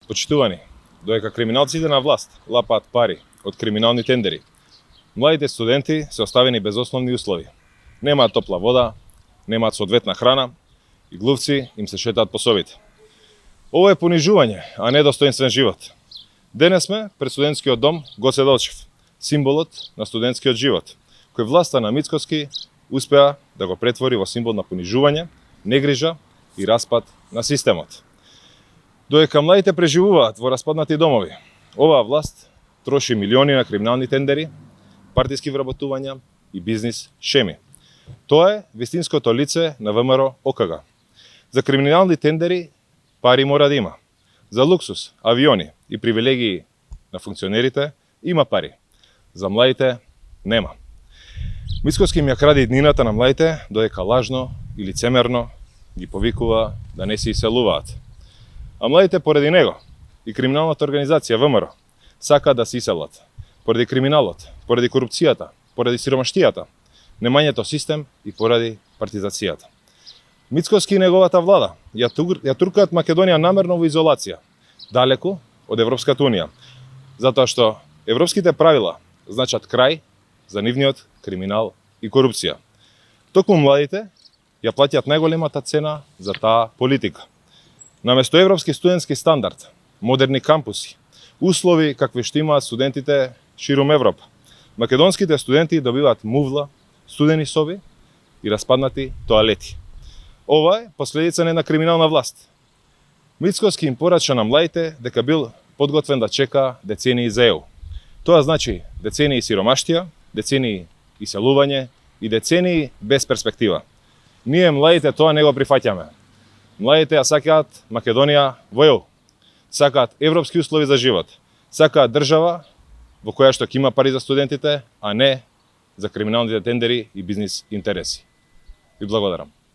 Почитувани, додека криминалците на власт лапаат пари од криминални тендери, младите студенти се оставени без основни услови. Немаат топла вода, немаат соодветна храна и глувци им се шетаат по собите. Ова е понижување, а не достоинствен живот. Денес сме пред студентскиот дом Гоце Делчев, символот на студентскиот живот, кој власта на Мицкоски успеа да го претвори во символ на понижување, негрижа и распад на системот. Додека младите преживуваат во распаднати домови, оваа власт троши милиони на криминални тендери, партиски вработувања и бизнис шеми. Тоа е вистинското лице на ВМРО ОКГ. За криминални тендери пари мора да има. За луксус, авиони и привилегии на функционерите има пари. За младите нема. Мицкоски им ја краде иднината на младите, додека лажно и лицемерно ги повикува да не се иселуваат. А младите поради него и криминалната организација ВМРО сакаат да се иселат. Поради криминалот, поради корупцијата, поради сиромаштијата, немањето систем и поради партизацијата. Мицкоски и неговата влада ја туркаат Македонија намерно во изолација, далеку од Европската унија, затоа што европските правила значат крај за нивниот криминал и корупција. Токму младите ја плаќаат најголемата цена за таа политика. Наместо европски студентски стандард, модерни кампуси, услови какви што имаат студентите ширум Европа, македонските студенти добиваат мувла, студени соби и распаднати тоалети. Ова е последица на една криминална власт. Мицкоски им порача на младите дека бил подготвен да чека децении за ЕУ. Тоа значи децении сиромаштија, децении иселување и децении без перспектива. Ние младите тоа не го прифаќаме. Младите ја сакаат Македонија во ЕУ. Сакаат европски услови за живот. Сакаат држава во која што ќе има пари за студентите, а не за криминалните тендери и бизнис интереси. Ви благодарам.